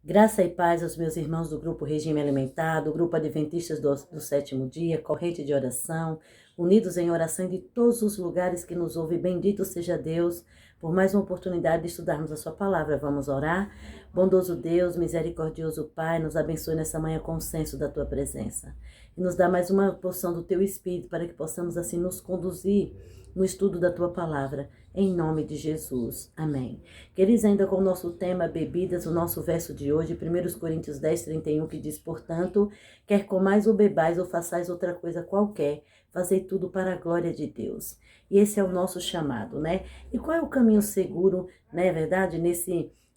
Graça e paz aos meus irmãos do Grupo Regime Alimentar, do Grupo Adventistas do Sétimo Dia, Corrente de Oração, unidos em oração de todos os lugares que nos ouve. Bendito seja Deus por mais uma oportunidade de estudarmos a sua palavra. Vamos orar? Bondoso Deus, misericordioso Pai, nos abençoe nessa manhã com o senso da tua presença. E nos dá mais uma porção do teu Espírito para que possamos assim nos conduzir no estudo da tua palavra, em nome de Jesus. Amém. Queridos, ainda com o nosso tema bebidas, o nosso verso de hoje, 1 Coríntios 10, 31, que diz, portanto, quer comais ou bebais ou façais outra coisa qualquer, fazei tudo para a glória de Deus. E esse é o nosso chamado, né? E qual é o caminho seguro, né, verdade,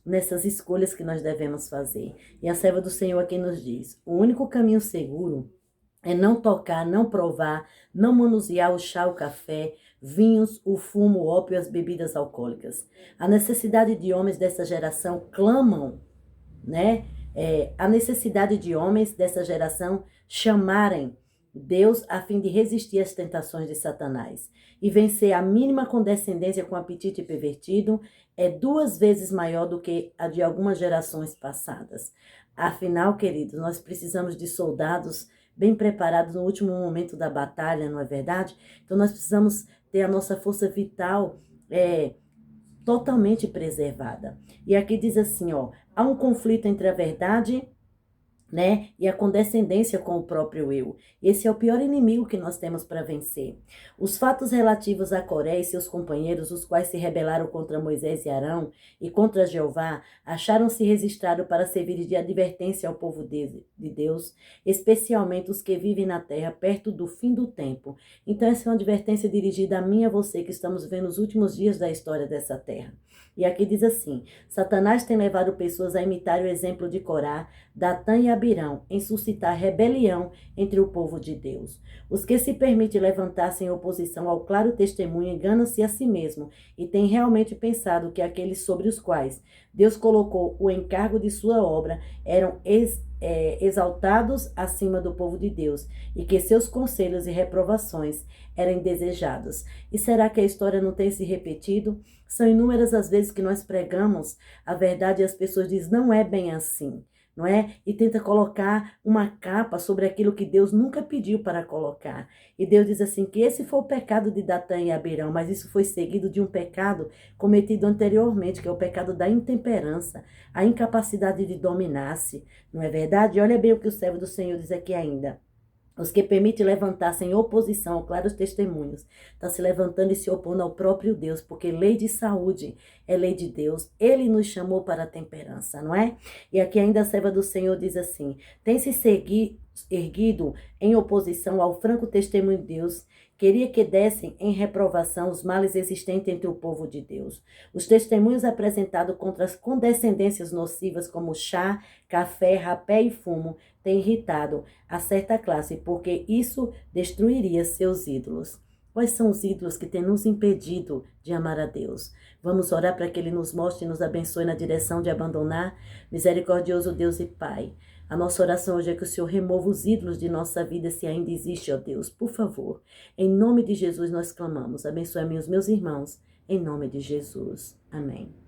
nessas escolhas que nós devemos fazer? E a serva do Senhor aqui nos diz, o único caminho seguro é não tocar, não provar, não manusear o chá, o café, vinhos, o fumo, o ópio e as bebidas alcoólicas. A necessidade de homens dessa geração clamam, né? A necessidade de homens dessa geração chamarem Deus a fim de resistir às tentações de Satanás e vencer a mínima condescendência com apetite pervertido é 2 vezes maior do que a de algumas gerações passadas. Afinal, queridos, nós precisamos de soldados bem preparados no último momento da batalha, não é verdade? Então nós precisamos ter a nossa força vital totalmente preservada. E aqui diz assim, ó, há um conflito entre a verdade, né, e a condescendência com o próprio eu. Esse é o pior inimigo que nós temos para vencer. Os fatos relativos a Coré e seus companheiros, os quais se rebelaram contra Moisés e Arão e contra Jeová, acharam-se registrados para servir de advertência ao povo de Deus, especialmente os que vivem na terra perto do fim do tempo. Então essa é uma advertência dirigida a mim e a você que estamos vendo os últimos dias da história dessa terra. E aqui diz assim, Satanás tem levado pessoas a imitar o exemplo de Corá, Datã e Abirão, em suscitar rebelião entre o povo de Deus. Os que se permitem levantar-se em oposição ao claro testemunho enganam-se a si mesmo e têm realmente pensado que aqueles sobre os quais Deus colocou o encargo de sua obra eram exaltados acima do povo de Deus e que seus conselhos e reprovações eram indesejados. E será que a história não tem se repetido? São inúmeras as vezes que nós pregamos a verdade e as pessoas dizem, não é bem assim, não é? E tenta colocar uma capa sobre aquilo que Deus nunca pediu para colocar. E Deus diz assim, que esse foi o pecado de Datã e Abirão, mas isso foi seguido de um pecado cometido anteriormente, que é o pecado da intemperança, a incapacidade de dominar-se, não é verdade? Olha bem o que o servo do Senhor diz aqui ainda. Os que permitem levantar-se em oposição ao claros testemunhos, está se levantando e se opondo ao próprio Deus, porque lei de saúde é lei de Deus. Ele nos chamou para a temperança, não é? E aqui ainda a serva do Senhor diz assim, tem se erguido em oposição ao franco testemunho de Deus, queria que dessem em reprovação os males existentes entre o povo de Deus. Os testemunhos apresentados contra as condescendências nocivas como chá, café, rapé e fumo têm irritado a certa classe, porque isso destruiria seus ídolos. Quais são os ídolos que têm nos impedido de amar a Deus? Vamos orar para que Ele nos mostre e nos abençoe na direção de abandonar. Misericordioso Deus e Pai, a nossa oração hoje é que o Senhor remova os ídolos de nossa vida, se ainda existe, ó Deus, por favor. Em nome de Jesus nós clamamos. Abençoe-me os meus irmãos, em nome de Jesus. Amém.